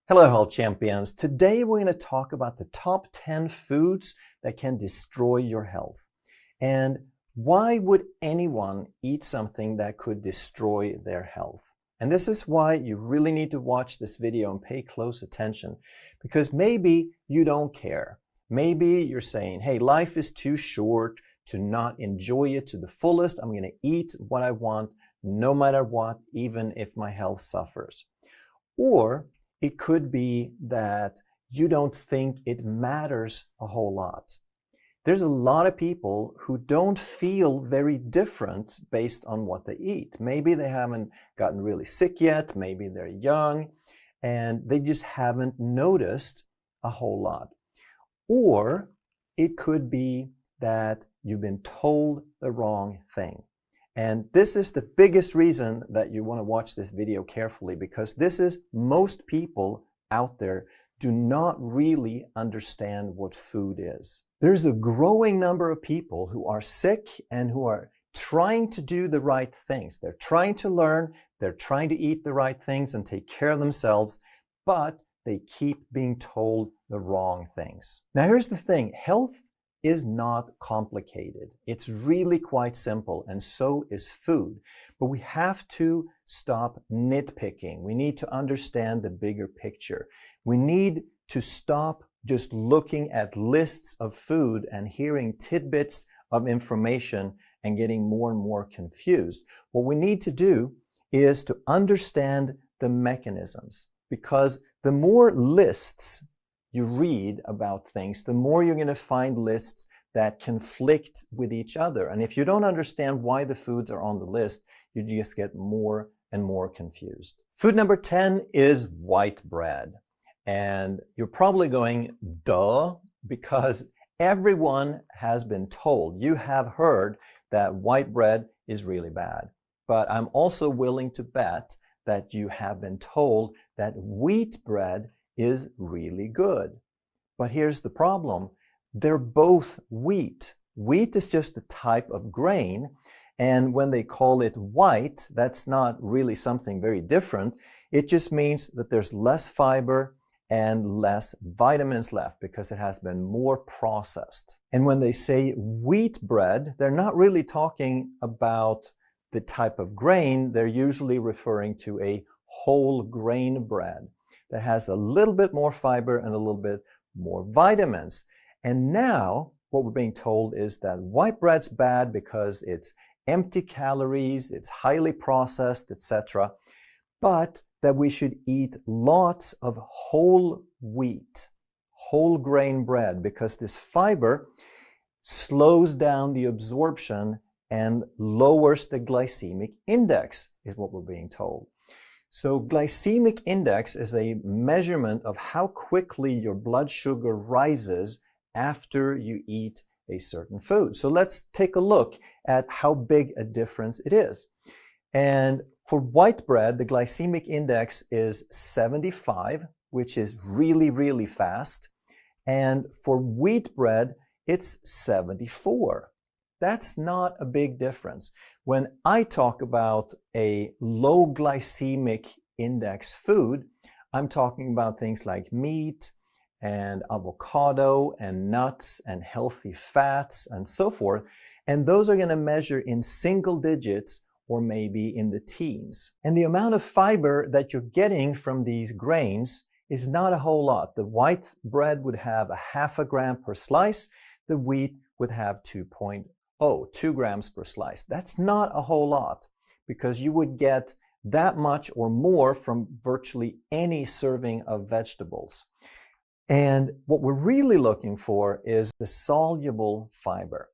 Hello, health champions. Today we're going to talk about the top 10 foods that can destroy your health. And why would anyone eat something that could destroy their health? And this is why you really need to watch this video and pay close attention, because maybe you don't care. Maybe you're saying, hey, life is too short to not enjoy it to the fullest. I'm going to eat what I want no matter what, even if my health suffers. Or it could be that you don't think it matters a whole lot. There's a lot of people who don't feel very different based on what they eat. Maybe they haven't gotten really sick yet, maybe they're young, and they just haven't noticed a whole lot. Or it could be that you've been told the wrong thing. And this is the biggest reason that you want to watch this video carefully, because this is most people out there do not really understand what food is. There's a growing number of people who are sick and who are trying to do the right things. They're trying to learn, they're trying to eat the right things and take care of themselves, but they keep being told the wrong things. Now here's the thing, health is not complicated. It's really quite simple, and so is food. But we have to stop nitpicking. We need to understand the bigger picture. We need to stop just looking at lists of food and hearing tidbits of information and getting more and more confused. What we need to do is to understand the mechanisms, because the more lists you read about things, the more you're going to find lists that conflict with each other. And if you don't understand why the foods are on the list, you just get more and more confused. Food number 10 is white bread. And you're probably going, duh, because everyone has been told, you have heard that white bread is really bad. But I'm also willing to bet that you have been told that wheat bread is really good. But here's the problem. They're both wheat. Wheat is just a type of grain, and when they call it white, that's not really something very different. It just means that there's less fiber and less vitamins left because it has been more processed. And when they say wheat bread, they're not really talking about the type of grain. They're usually referring to a whole grain bread that has a little bit more fiber and a little bit more vitamins. And now what we're being told is that white bread's bad because it's empty calories, it's highly processed, etc. But that we should eat lots of whole wheat, whole grain bread, because this fiber slows down the absorption and lowers the glycemic index, is what we're being told. So glycemic index is a measurement of how quickly your blood sugar rises after you eat a certain food. So let's take a look at how big a difference it is. And for white bread, the glycemic index is 75, which is really, really fast. And for wheat bread, it's 74. That's not a big difference. When I talk about a low glycemic index food, I'm talking about things like meat and avocado and nuts and healthy fats and so forth. And those are going to measure in single digits or maybe in the teens. And the amount of fiber that you're getting from these grains is not a whole lot. The white bread would have 0.5 gram per slice. The wheat would have 2 grams per slice. That's not a whole lot, because you would get that much or more from virtually any serving of vegetables. And what we're really looking for is the soluble fiber.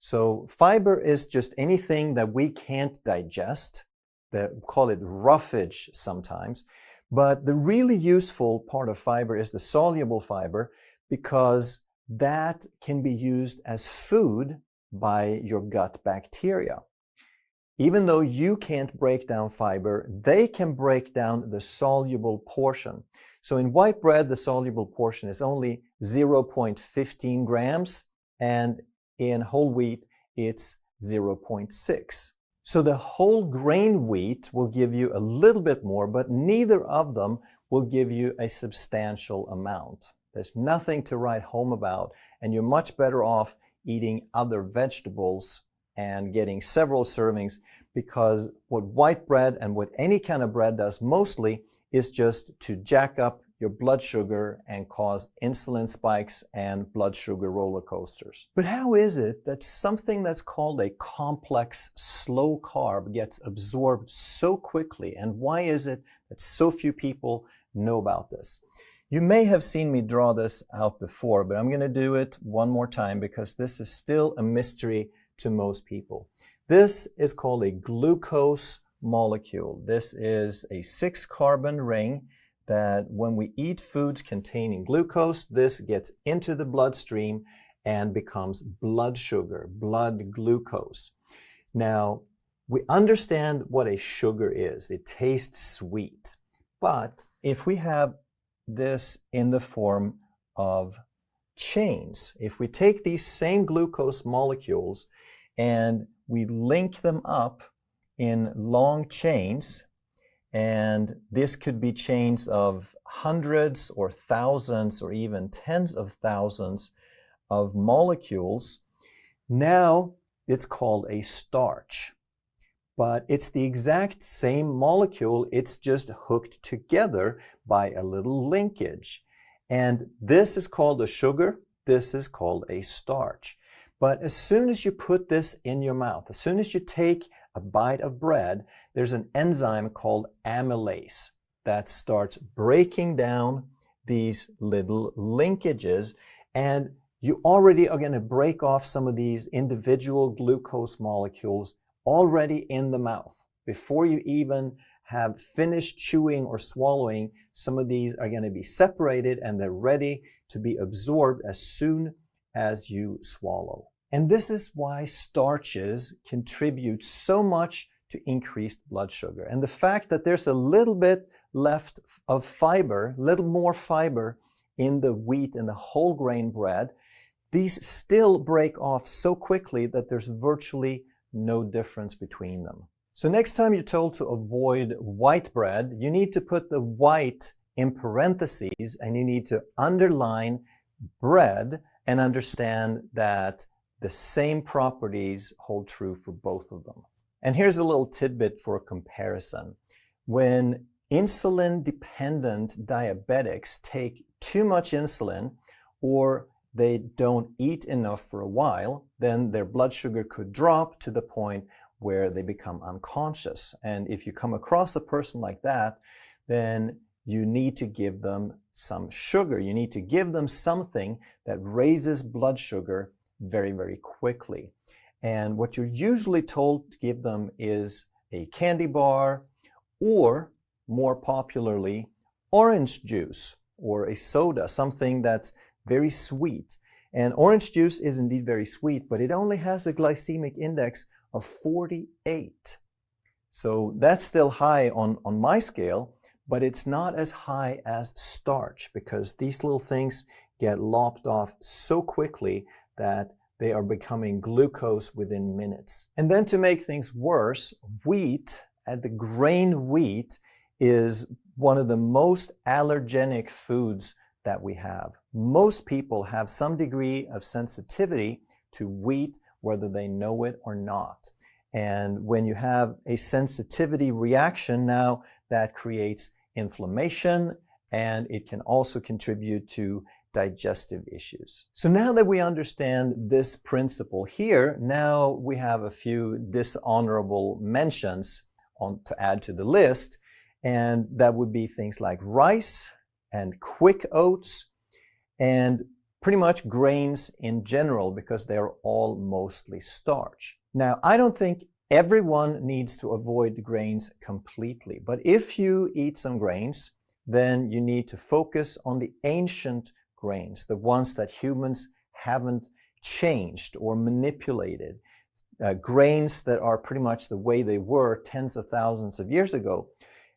So fiber is just anything that we can't digest. They call it roughage sometimes. But the really useful part of fiber is the soluble fiber, because that can be used as food by your gut bacteria. Even though you can't break down fiber, they can break down the soluble portion. So in white bread, the soluble portion is only 0.15 grams, and in whole wheat, it's 0.6. So the whole grain wheat will give you a little bit more, but neither of them will give you a substantial amount. There's nothing to write home about, and you're much better off eating other vegetables and getting several servings, because what white bread and what any kind of bread does mostly is just to jack up your blood sugar and cause insulin spikes and blood sugar roller coasters. But how is it that something that's called a complex slow carb gets absorbed so quickly? And why is it that so few people know about this? You may have seen me draw this out before, but I'm going to do it one more time because this is still a mystery to most people. This is called a glucose molecule. This is a 6-carbon ring that when we eat foods containing glucose, this gets into the bloodstream and becomes blood sugar, blood glucose. Now, we understand what a sugar is. It tastes sweet. But if we have this in the form of chains, if we take these same glucose molecules and we link them up in long chains, and this could be chains of hundreds or thousands or even tens of thousands of molecules. Now it's called a starch. But it's the exact same molecule, it's just hooked together by a little linkage. And this is called a sugar, this is called a starch. But as soon as you put this in your mouth, as soon as you take a bite of bread, there's an enzyme called amylase that starts breaking down these little linkages, and you already are going to break off some of these individual glucose molecules already in the mouth. Before you even have finished chewing or swallowing, some of these are going to be separated and they're ready to be absorbed as soon as you swallow. And this is why starches contribute so much to increased blood sugar. And the fact that there's a little bit left of fiber, little more fiber in the wheat and the whole grain bread, these still break off so quickly that there's virtually no difference between them. So next time you're told to avoid white bread, you need to put the white in parentheses and you need to underline bread and understand that the same properties hold true for both of them. And here's a little tidbit for comparison. When insulin-dependent diabetics take too much insulin or they don't eat enough for a while, then their blood sugar could drop to the point where they become unconscious. And if you come across a person like that, then you need to give them some sugar. You need to give them something that raises blood sugar very, very quickly. And what you're usually told to give them is a candy bar or, more popularly, orange juice or a soda, something that's very sweet. And orange juice is indeed very sweet, but it only has a glycemic index of 48. So that's still high on my scale, but it's not as high as starch because these little things get lopped off so quickly that they are becoming glucose within minutes. And then to make things worse, wheat, the grain wheat, is one of the most allergenic foods that we have. Most people have some degree of sensitivity to wheat, whether they know it or not. And when you have a sensitivity reaction now, that creates inflammation, and it can also contribute to digestive issues. So now that we understand this principle here, now we have a few dishonorable mentions to add to the list, and that would be things like rice and quick oats and pretty much grains in general, because they're all mostly starch. Now, I don't think everyone needs to avoid grains completely, but if you eat some grains, then you need to focus on the ancient grains, the ones that humans haven't changed or manipulated, grains that are pretty much the way they were tens of thousands of years ago.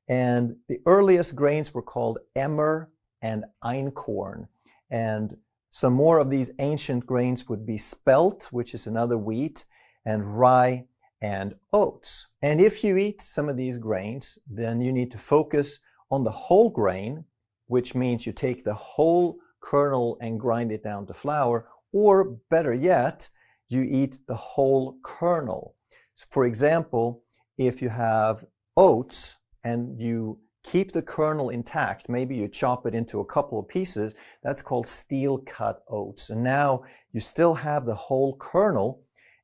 And the earliest grains were called emmer and einkorn. And some more of these ancient grains would be spelt, which is another wheat, and rye and oats. And if you eat some of these grains, then you need to focus on the whole grain, which means you take the whole kernel and grind it down to flour, or better yet, you eat the whole kernel. For example, if you have oats and you keep the kernel intact, maybe you chop it into a couple of pieces, that's called steel cut oats. And now you still have the whole kernel,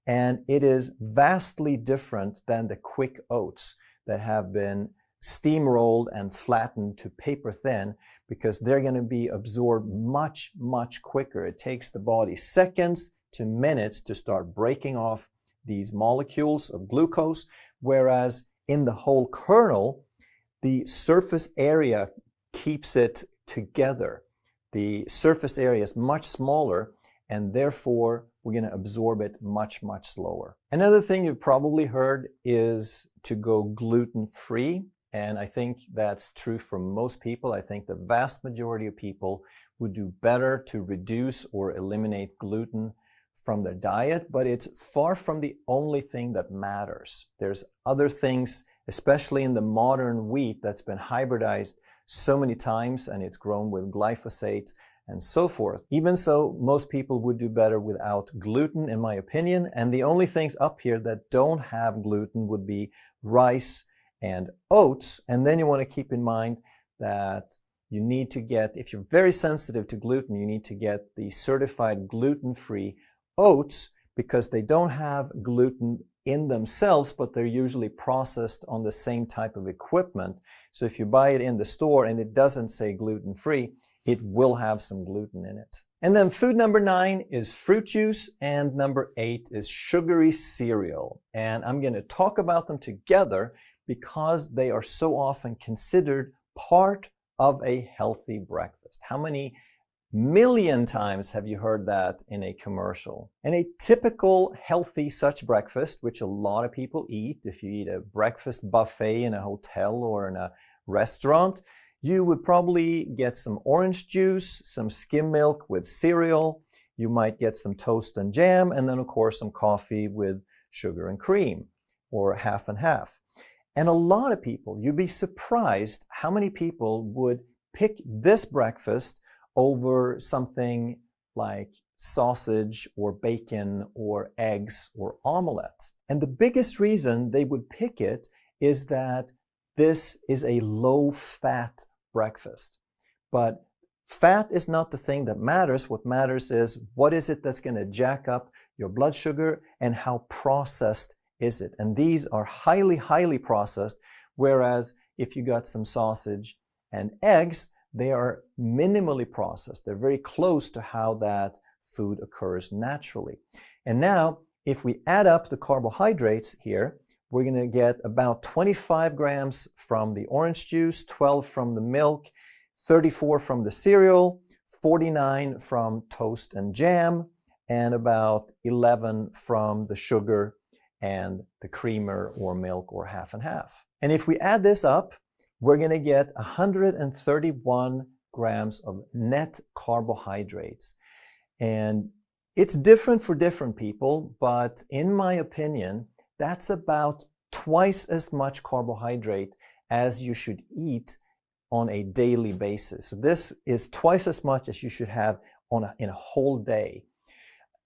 and it is vastly different than the quick oats that have been steamrolled and flattened to paper thin, because they're going to be absorbed much, much quicker. It takes the body seconds to minutes to start breaking off these molecules of glucose, whereas in the whole kernel, the surface area keeps it together. The surface area is much smaller, and therefore we're going to absorb it much, much slower. Another thing you've probably heard is to go gluten-free, and I think that's true for most people. I think the vast majority of people would do better to reduce or eliminate gluten from their diet, but it's far from the only thing that matters. There's other things, especially in the modern wheat that's been hybridized so many times, and it's grown with glyphosate and so forth. Even so, most people would do better without gluten, in my opinion, and the only things up here that don't have gluten would be rice and oats. And then you want to keep in mind that you need to get, if you're very sensitive to gluten, you need to get the certified gluten-free oats, because they don't have gluten in themselves, but they're usually processed on the same type of equipment. So if you buy it in the store and it doesn't say gluten-free, it will have some gluten in it. And then food number 9 is fruit juice, and number 8 is sugary cereal. And I'm going to talk about them together because they are so often considered part of a healthy breakfast. How many million times have you heard that in a commercial? And a typical healthy such breakfast, which a lot of people eat, if you eat a breakfast buffet in a hotel or in a restaurant, you would probably get some orange juice, some skim milk with cereal. You might get some toast and jam, and then of course some coffee with sugar and cream, or half and half. And a lot of people, you'd be surprised how many people would pick this breakfast over something like sausage or bacon or eggs or omelette. And the biggest reason they would pick it is that this is a low-fat breakfast. But fat is not the thing that matters. What matters is what is it that's going to jack up your blood sugar, and how processed is it. And these are highly, highly processed, whereas if you got some sausage and eggs, they are minimally processed. They're very close to how that food occurs naturally. And now, if we add up the carbohydrates here, we're going to get about 25 grams from the orange juice, 12 from the milk, 34 from the cereal, 49 from toast and jam, and about 11 from the sugar and the creamer or milk or half and half. And if we add this up, we're going to get 131 grams of net carbohydrates. And it's different for different people, but in my opinion, that's about twice as much carbohydrate as you should eat on a daily basis. So this is twice as much as you should have in a whole day.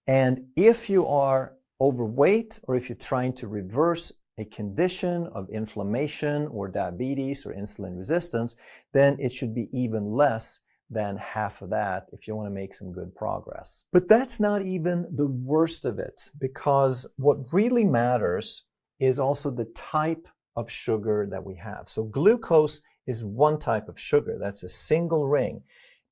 And if you are overweight, or if you're trying to reverse a condition of inflammation or diabetes or insulin resistance, then it should be even less than half of that if you want to make some good progress. But that's not even the worst of it, because what really matters is also the type of sugar that we have. So glucose is one type of sugar. That's a single ring.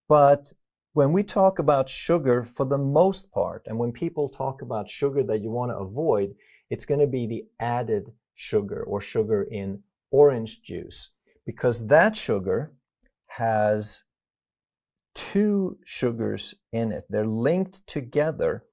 But when we talk about sugar, for the most part, and when people talk about sugar that you want to avoid, it's going to be the added sugar, or sugar in orange juice, because that sugar has 2 sugars in it. They're linked together.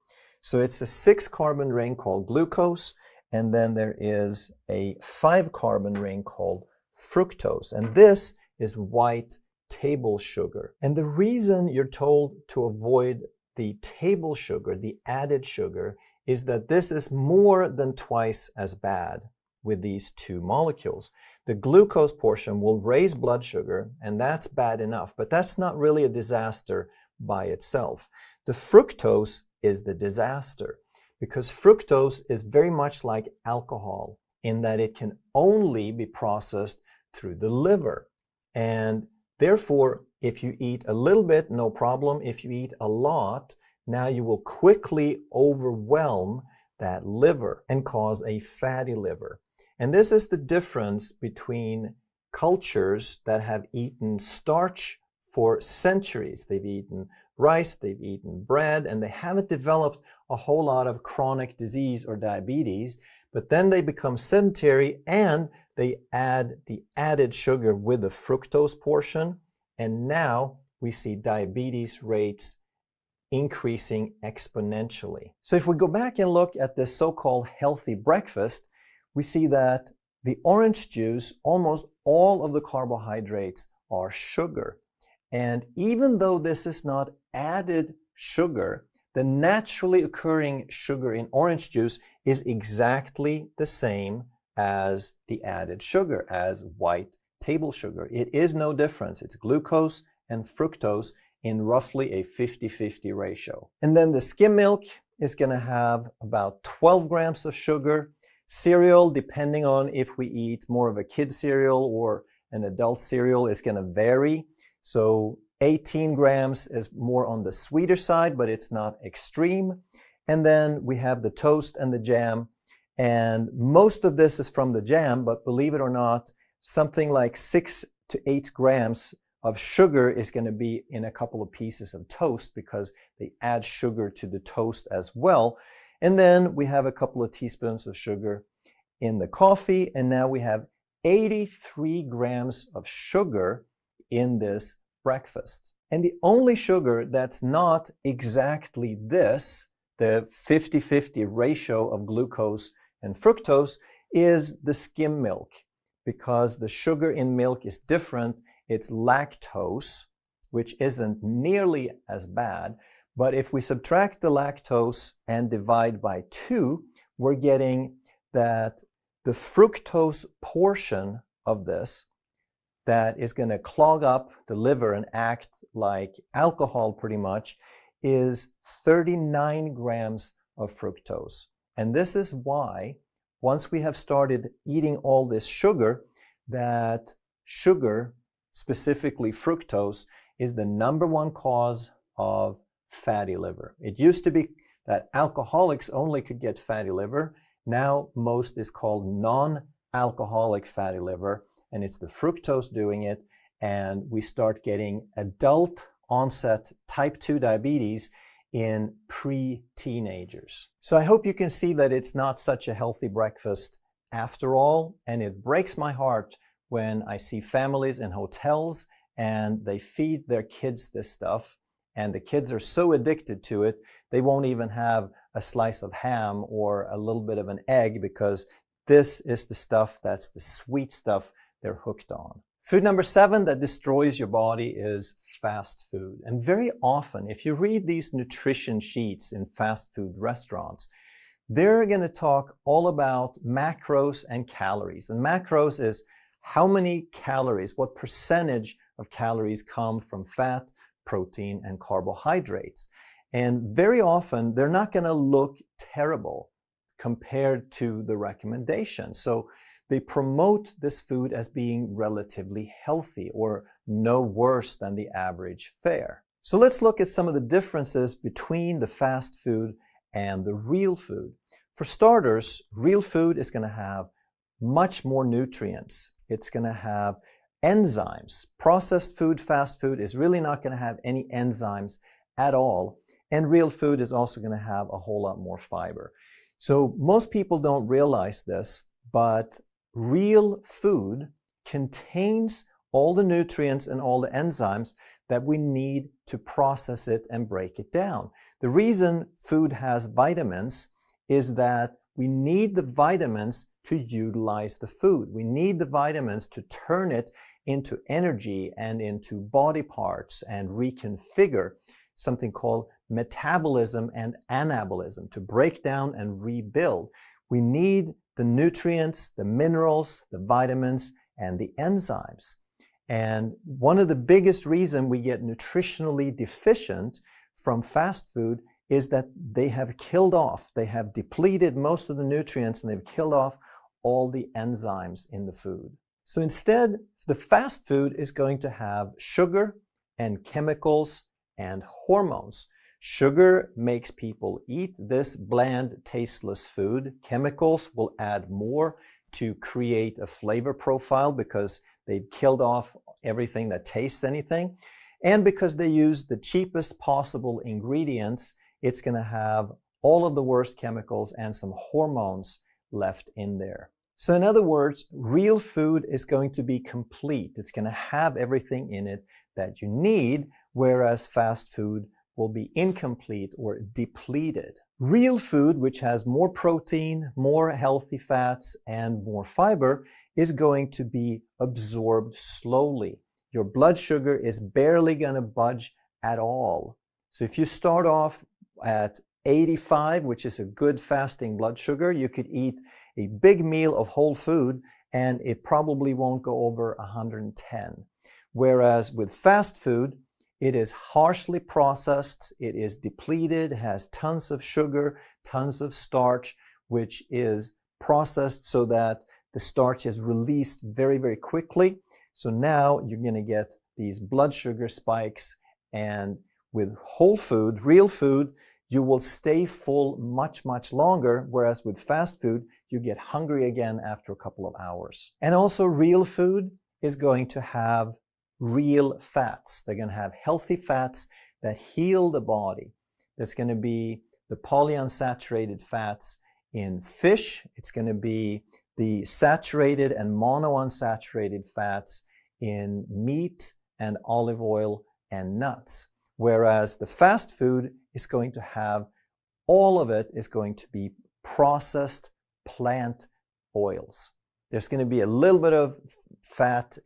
So it's a 6-carbon ring called glucose, and then there is a 5-carbon ring called fructose. And this is white table sugar. And the reason you're told to avoid the table sugar, the added sugar, is that this is more than twice as bad with these two molecules. The glucose portion will raise blood sugar, and that's bad enough, but that's not really a disaster by itself. The fructose is the disaster, because fructose is very much like alcohol in that it can only be processed through the liver. And therefore, if you eat a little bit, no problem. If you eat a lot, now you will quickly overwhelm that liver and cause a fatty liver. And this is the difference between cultures that have eaten starch for centuries. They've eaten rice, they've eaten bread, and they haven't developed a whole lot of chronic disease or diabetes. But then they become sedentary and they add the added sugar with the fructose portion. And now we see diabetes rates increasing exponentially. So if we go back and look at this so-called healthy breakfast, we see that the orange juice, almost all of the carbohydrates are sugar. And even though this is not added sugar, the naturally occurring sugar in orange juice is exactly the same as the added sugar, as white table sugar. It is no difference. It's glucose and fructose in roughly a 50-50 ratio. And then the skim milk is going to have about 12 grams of sugar. Cereal, depending on if we eat more of a kid cereal or an adult cereal, is going to vary. So 18 grams is more on the sweeter side, but it's not extreme. And then we have the toast and the jam. And most of this is from the jam, but believe it or not, something like 6 to 8 grams of sugar is going to be in a couple of pieces of toast because they add sugar to the toast as well. And then we have a couple of teaspoons of sugar in the coffee. And now we have 83 grams of sugar in this breakfast. And the only sugar that's not exactly this, the 50-50 ratio of glucose and fructose, is the skim milk, because the sugar in milk is different. It's lactose, which isn't nearly as bad. But if we subtract the lactose and divide by 2, we're getting that the fructose portion of this that is going to clog up the liver and act like alcohol pretty much is 39 grams of fructose. And this is why, once we have started eating all this sugar, that sugar, specifically fructose, is the #1 cause of fatty liver. It used to be that alcoholics only could get fatty liver. Now most is called non-alcoholic fatty liver, and it's the fructose doing it, and we start getting adult onset type 2 diabetes in pre-teenagers. So I hope you can see that it's not such a healthy breakfast after all, and it breaks my heart when I see families in hotels and they feed their kids this stuff, and the kids are so addicted to it, they won't even have a slice of ham or a little bit of an egg, because this is the stuff that's the sweet stuff they're hooked on. Food number 7 that destroys your body is fast food. And very often, if you read these nutrition sheets in fast food restaurants, they're going to talk all about macros and calories. And macros is how many calories, what percentage of calories come from fat, protein, and carbohydrates. And very often, they're not going to look terrible compared to the recommendation. So they promote this food as being relatively healthy or no worse than the average fare. So let's look at some of the differences between the fast food and the real food. For starters, real food is going to have much more nutrients. It's going to have enzymes. Processed food, fast food, is really not going to have any enzymes at all. And real food is also going to have a whole lot more fiber. So most people don't realize this, but real food contains all the nutrients and all the enzymes that we need to process it and break it down. The reason food has vitamins is that we need the vitamins to utilize the food. We need the vitamins to turn it into energy and into body parts and reconfigure. something called metabolism and anabolism, to break down and rebuild. We need the nutrients, the minerals, the vitamins, and the enzymes. And one of the biggest reasons we get nutritionally deficient from fast food is that they have killed off, they have depleted most of the nutrients, and they've killed off all the enzymes in the food. So instead, the fast food is going to have sugar and chemicals and hormones. Sugar makes people eat this bland, tasteless food. Chemicals will add more to create a flavor profile because they've killed off everything that tastes anything. And because they use the cheapest possible ingredients, it's going to have all of the worst chemicals and some hormones left in there. So in other words, real food is going to be complete. It's going to have everything in it that you need, whereas fast food will be incomplete or depleted. Real food, which has more protein, more healthy fats, and more fiber, is going to be absorbed slowly. Your blood sugar is barely going to budge at all. So if you start off at 85, which is a good fasting blood sugar, you could eat a big meal of whole food and it probably won't go over 110. Whereas with fast food, it is harshly processed, it is depleted, has tons of sugar, tons of starch, which is processed so that the starch is released very, very quickly. So now you're going to get these blood sugar spikes, and with whole food, real food, you will stay full much, much longer, whereas with fast food, you get hungry again after a couple of hours. And also real food is going to have real fats. They're going to have healthy fats that heal the body. There's going to be the polyunsaturated fats in fish. It's going to be the saturated and monounsaturated fats in meat and olive oil and nuts. Whereas the fast food is going to have, all of it is going to be processed plant oils. There's going to be a little bit of fat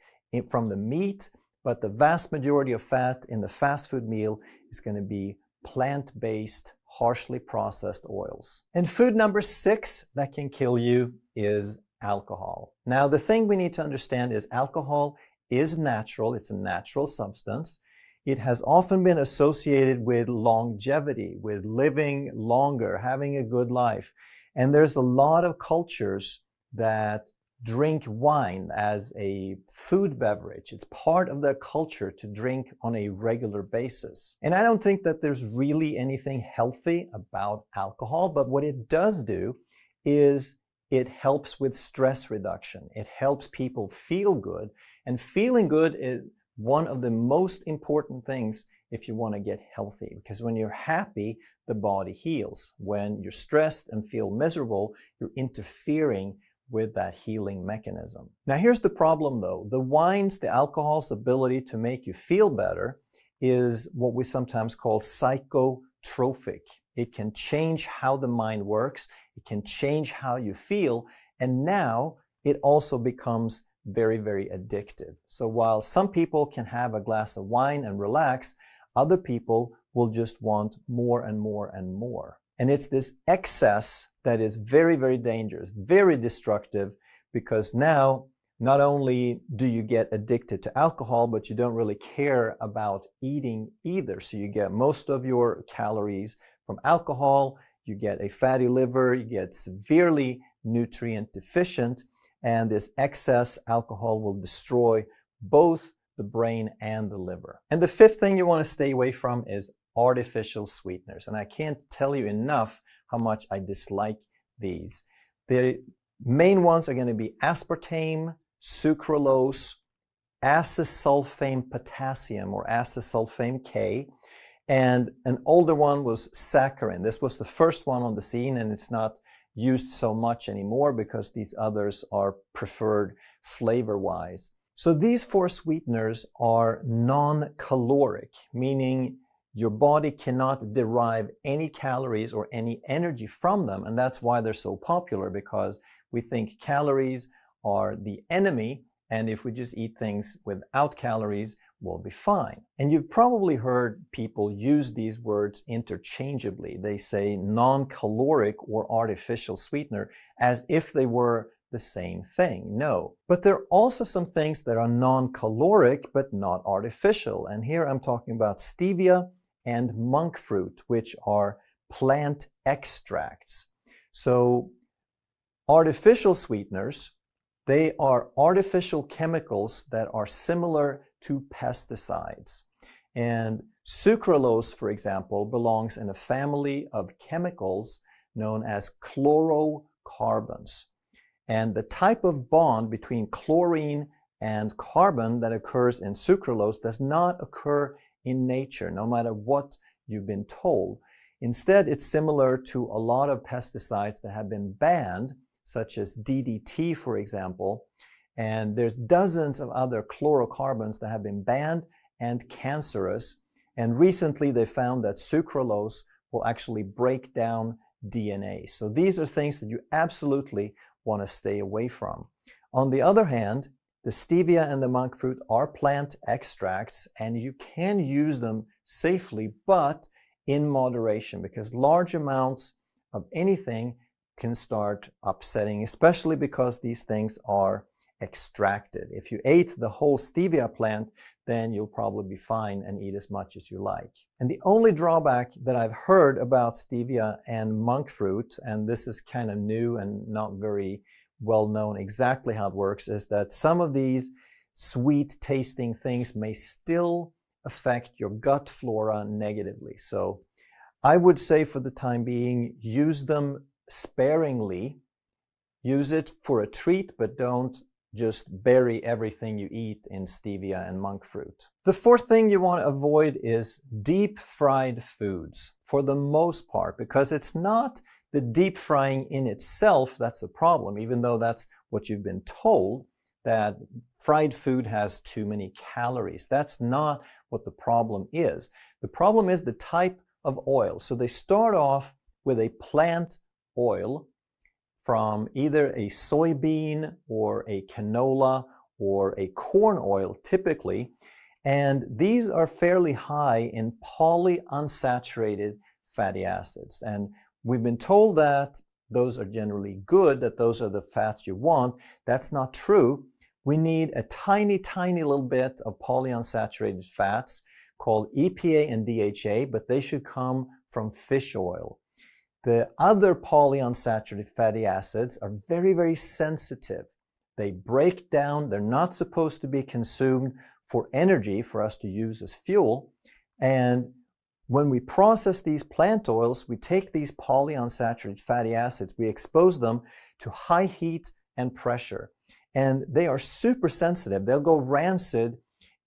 from the meat, but the vast majority of fat in the fast food meal is going to be plant-based, harshly processed oils. And food number 6 that can kill you is alcohol. Now, the thing we need to understand is alcohol is natural. It's a natural substance. It has often been associated with longevity, with living longer, having a good life. And there's a lot of cultures that drink wine as a food beverage. It's part of their culture to drink on a regular basis. And I don't think that there's really anything healthy about alcohol, but what it does do is it helps with stress reduction. It helps people feel good, and feeling good is one of the most important things if you want to get healthy, because when you're happy, the body heals. When you're stressed and feel miserable, you're interfering with that healing mechanism. Now here's the problem though. The wine's, the alcohol's ability to make you feel better is what we sometimes call psychotropic. It can change how the mind works. It can change how you feel. And now it also becomes very, very addictive. So while some people can have a glass of wine and relax, other people will just want more and more and more. And it's this excess that is very, very dangerous, very destructive, because now not only do you get addicted to alcohol, but you don't really care about eating either. So you get most of your calories from alcohol, you get a fatty liver, you get severely nutrient deficient, and this excess alcohol will destroy both the brain and the liver. And the 5th thing you want to stay away from is artificial sweeteners. And I can't tell you enough how much I dislike these. The main ones are going to be aspartame, sucralose, acesulfame potassium or acesulfame K, and an older one was saccharin. This was the first one on the scene, and it's not used so much anymore because these others are preferred flavor-wise. So these 4 sweeteners are non-caloric, meaning your body cannot derive any calories or any energy from them, and that's why they're so popular, because we think calories are the enemy, and if we just eat things without calories, will be fine. And you've probably heard people use these words interchangeably. They say non-caloric or artificial sweetener as if they were the same thing. No, but there are also some things that are non-caloric but not artificial. And here I'm talking about stevia and monk fruit, which are plant extracts. So artificial sweeteners, they are artificial chemicals that are similar to pesticides. And sucralose, for example, belongs in a family of chemicals known as chlorocarbons. And the type of bond between chlorine and carbon that occurs in sucralose does not occur in nature, no matter what you've been told. Instead, it's similar to a lot of pesticides that have been banned, such as DDT, for example. And there's dozens of other chlorocarbons that have been banned and cancerous. And recently, they found that sucralose will actually break down DNA. So these are things that you absolutely want to stay away from. On the other hand, the stevia and the monk fruit are plant extracts, and you can use them safely, but in moderation, because large amounts of anything can start upsetting, especially because these things are extracted. If you ate the whole stevia plant, then you'll probably be fine and eat as much as you like. And the only drawback that I've heard about stevia and monk fruit, and this is kind of new and not very well known exactly how it works, is that some of these sweet tasting things may still affect your gut flora negatively. So I would say for the time being, use them sparingly. Use it for a treat, but don't just bury everything you eat in stevia and monk fruit. The fourth thing you want to avoid is deep fried foods, for the most part, because it's not the deep frying in itself that's a problem, even though that's what you've been told, that fried food has too many calories. That's not what the problem is. The problem is the type of oil. So they start off with a plant oil from either a soybean or a canola or a corn oil typically, and these are fairly high in polyunsaturated fatty acids. And we've been told that those are generally good, that those are the fats you want. That's not true. We need a tiny, tiny little bit of polyunsaturated fats called EPA and DHA, but they should come from fish oil. The other polyunsaturated fatty acids are very, very sensitive. They break down. They're not supposed to be consumed for energy for us to use as fuel. And when we process these plant oils, we take these polyunsaturated fatty acids, we expose them to high heat and pressure. And they are super sensitive. They'll go rancid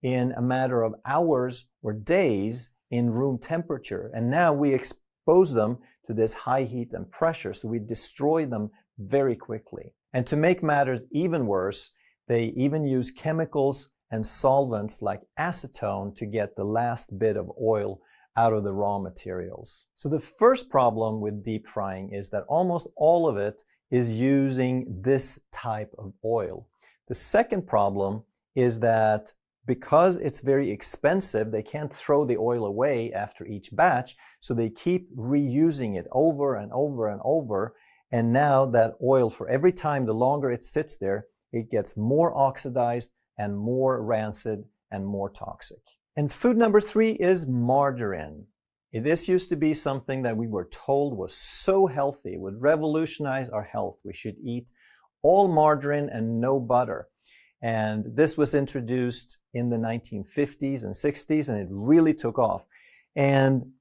in a matter of hours or days in room temperature. And now we expose them to this high heat and pressure, so we destroy them very quickly. And to make matters even worse, they even use chemicals and solvents like acetone to get the last bit of oil out of the raw materials. So the first problem with deep frying is that almost all of it is using this type of oil. The second problem is that because it's very expensive, they can't throw the oil away after each batch, so they keep reusing it over and over and over. And now that oil, for every time, the longer it sits there, it gets more oxidized and more rancid and more toxic. And food number 3 is margarine. This used to be something that we were told was so healthy, it would revolutionize our health. We should eat all margarine and no butter. And this was introduced in the 1950s and 60s, and it really took off. And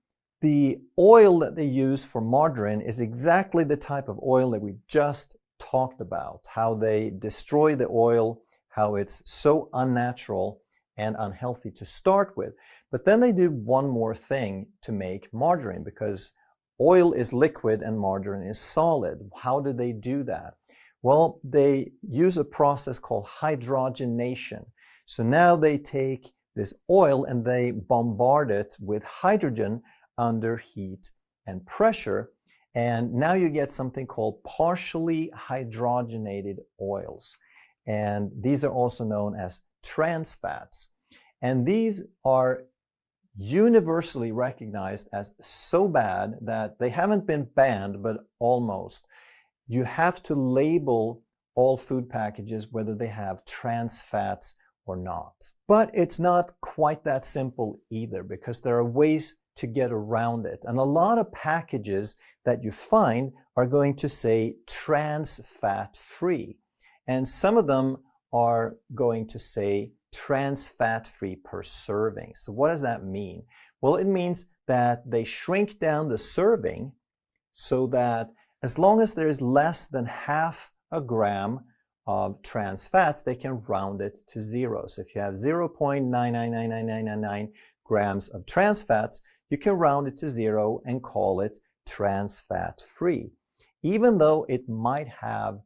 the oil that they use for margarine is exactly the type of oil that we just talked about, how they destroy the oil, how it's so unnatural and unhealthy to start with. But then they do one more thing to make margarine, because oil is liquid and margarine is solid. How do they do that? Well, they use a process called hydrogenation. So now they take this oil and they bombard it with hydrogen under heat and pressure. And now you get something called partially hydrogenated oils. And these are also known as trans fats. And these are universally recognized as so bad that they haven't been banned, but almost. You have to label all food packages whether they have trans fats or not. But it's not quite that simple either, because there are ways to get around it. And a lot of packages that you find are going to say trans fat free. And some of them are going to say trans fat free per serving. So what does that mean? Well, it means that they shrink down the serving so that as long as there is less than half a gram of trans fats, they can round it to zero. So if you have 0.9999999 grams of trans fats, you can round it to zero and call it trans fat free, even though it might have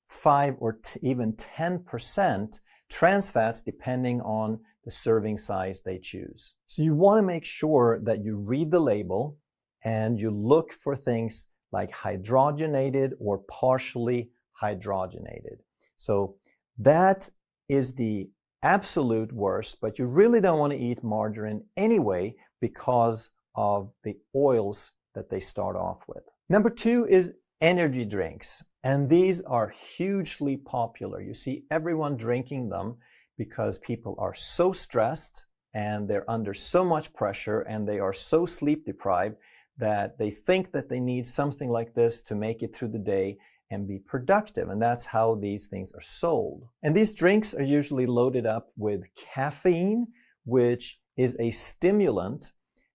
5 or even 10% trans fats depending on the serving size they choose. So you want to make sure that you read the label and you look for things like hydrogenated or partially hydrogenated. So that is the absolute worst, but you really don't want to eat margarine anyway because of the oils that they start off with. Number 2 is energy drinks, and these are hugely popular. You see everyone drinking them because people are so stressed and they're under so much pressure and they are so sleep deprived that they think that they need something like this to make it through the day and be productive. And that's how these things are sold. And these drinks are usually loaded up with caffeine, which is a stimulant.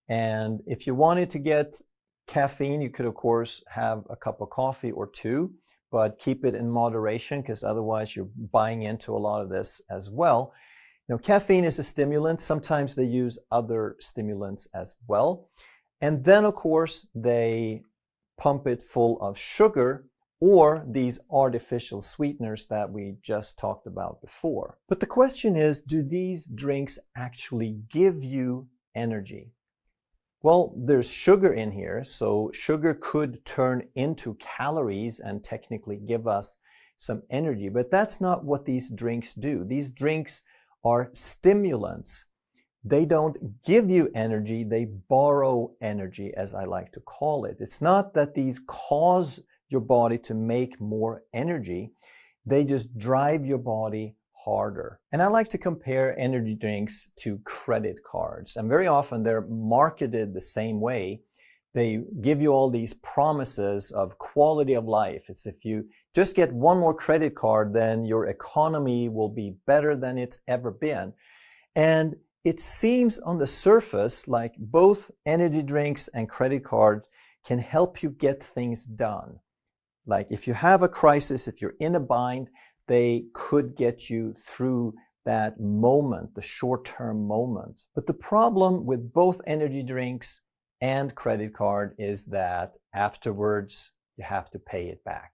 And if you wanted to get caffeine, you could of course have a cup of coffee or two, but keep it in moderation because otherwise you're buying into a lot of this as well. You know, caffeine is a stimulant. Sometimes they use other stimulants as well. And then of course they pump it full of sugar or these artificial sweeteners that we just talked about before. But the question is, do these drinks actually give you energy? Well, there's sugar in here, so sugar could turn into calories and technically give us some energy, but that's not what these drinks do. These drinks are stimulants. They don't give you energy, they borrow energy, as I like to call it. It's not that these cause your body to make more energy, they just drive your body harder. And I like to compare energy drinks to credit cards. And very often they're marketed the same way. They give you all these promises of quality of life. It's if you just get one more credit card, then your economy will be better than it's ever been. And it seems on the surface like both energy drinks and credit cards can help you get things done. Like if you have a crisis, if you're in a bind, they could get you through that moment, the short-term moment. But the problem with both energy drinks and credit card is that afterwards you have to pay it back.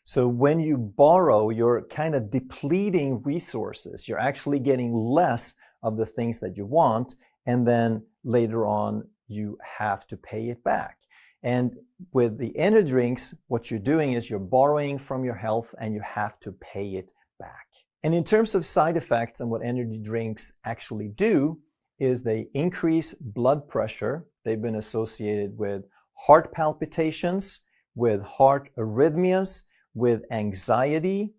So when you borrow, you're kind of depleting resources. You're actually getting less of the things that you want, and then later on you have to pay it back. And with the energy drinks, what you're doing is you're borrowing from your health and you have to pay it back. And in terms of side effects and what energy drinks actually do is they increase blood pressure. They've been associated with heart palpitations, with heart arrhythmias, with anxiety,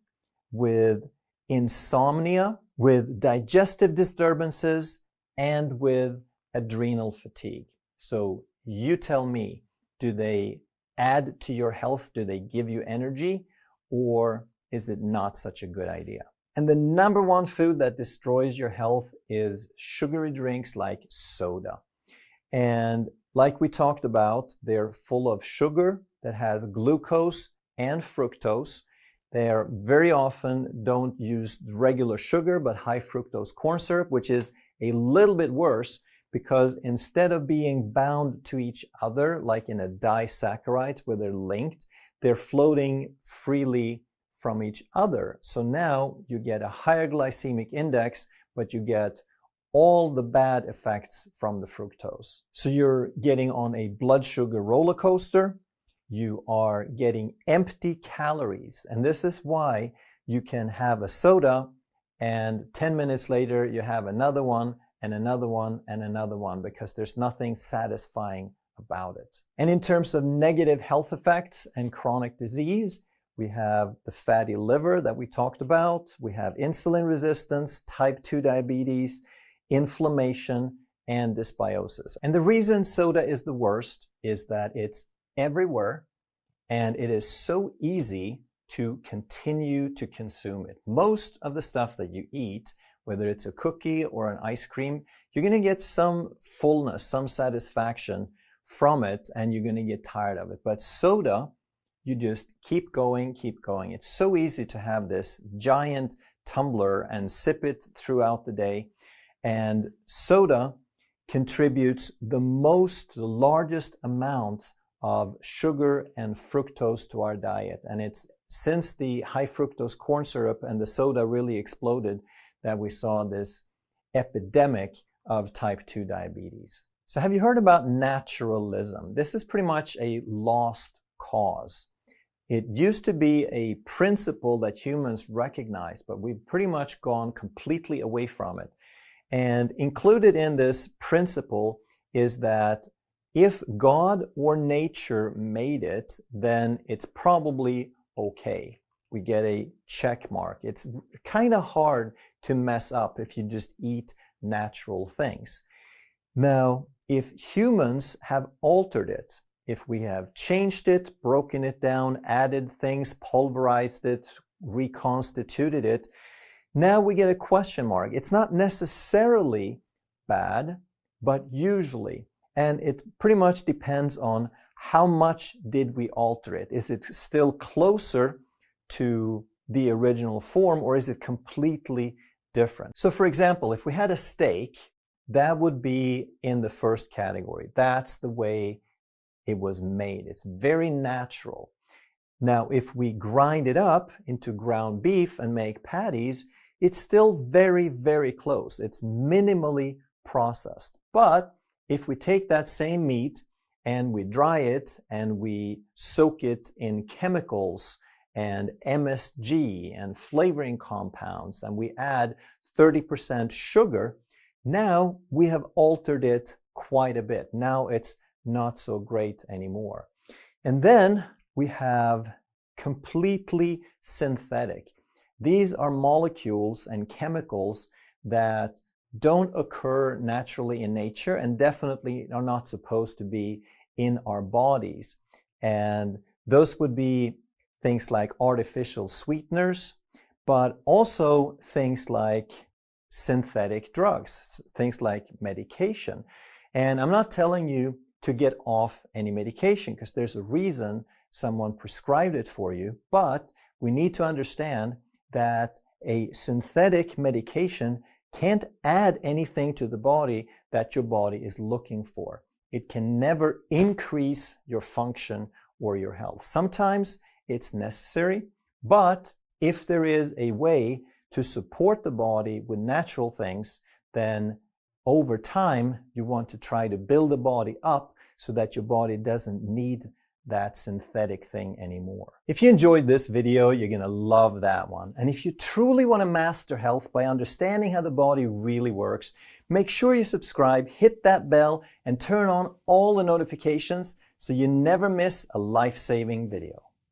with insomnia, with digestive disturbances, and with adrenal fatigue. So you tell me, do they add to your health? Do they give you energy? Or is it not such a good idea? And the number one food that destroys your health is sugary drinks like soda. And like we talked about, they're full of sugar that has glucose and fructose. They very often don't use regular sugar, but high fructose corn syrup, which is a little bit worse because instead of being bound to each other, like in a disaccharide where they're linked, they're floating freely from each other. So now you get a higher glycemic index, but you get all the bad effects from the fructose. So you're getting on a blood sugar roller coaster. You are getting empty calories. And this is why you can have a soda and 10 minutes later you have another one and another one and another one because there's nothing satisfying about it. And in terms of negative health effects and chronic disease, we have the fatty liver that we talked about. We have insulin resistance, type 2 diabetes, inflammation, and dysbiosis. And the reason soda is the worst is that it's everywhere and it is so easy to continue to consume it. Most of the stuff that you eat, whether it's a cookie or an ice cream, you're going to get some fullness, some satisfaction from it, and you're going to get tired of it. But soda, you just keep going, keep going. It's so easy to have this giant tumbler and sip it throughout the day. And soda contributes the largest amount of sugar and fructose to our diet. And it's since the high fructose corn syrup and the soda really exploded that we saw this epidemic of type 2 diabetes. So have you heard about naturalism? This is pretty much a lost cause. It used to be a principle that humans recognized, but we've pretty much gone completely away from it. And included in this principle is that if God or nature made it, then it's probably okay. We get a check mark. It's kind of hard to mess up if you just eat natural things. Now, if humans have altered it, if we have changed it, broken it down, added things, pulverized it, reconstituted it, now we get a question mark. It's not necessarily bad, but usually. And it pretty much depends on how much did we alter it. Is it still closer to the original form, or is it completely different? So for example, if we had a steak, that would be in the first category. That's the way it was made. It's very natural. Now, if we grind it up into ground beef and make patties, it's still very, very close. It's minimally processed. But if we take that same meat and we dry it and we soak it in chemicals and MSG and flavoring compounds, and we add 30% sugar, now we have altered it quite a bit. Now it's not so great anymore. And then we have completely synthetic. These are molecules and chemicals that don't occur naturally in nature and definitely are not supposed to be in our bodies. And those would be things like artificial sweeteners, but also things like synthetic drugs, things like medication. And I'm not telling you to get off any medication because there's a reason someone prescribed it for you, but we need to understand that a synthetic medication can't add anything to the body that your body is looking for. It can never increase your function or your health. Sometimes it's necessary, but if there is a way to support the body with natural things, then over time you want to try to build the body up so that your body doesn't need that synthetic thing anymore. If you enjoyed this video, you're going to love that one. And if you truly want to master health by understanding how the body really works, make sure you subscribe, hit that bell, and turn on all the notifications so you never miss a life-saving video.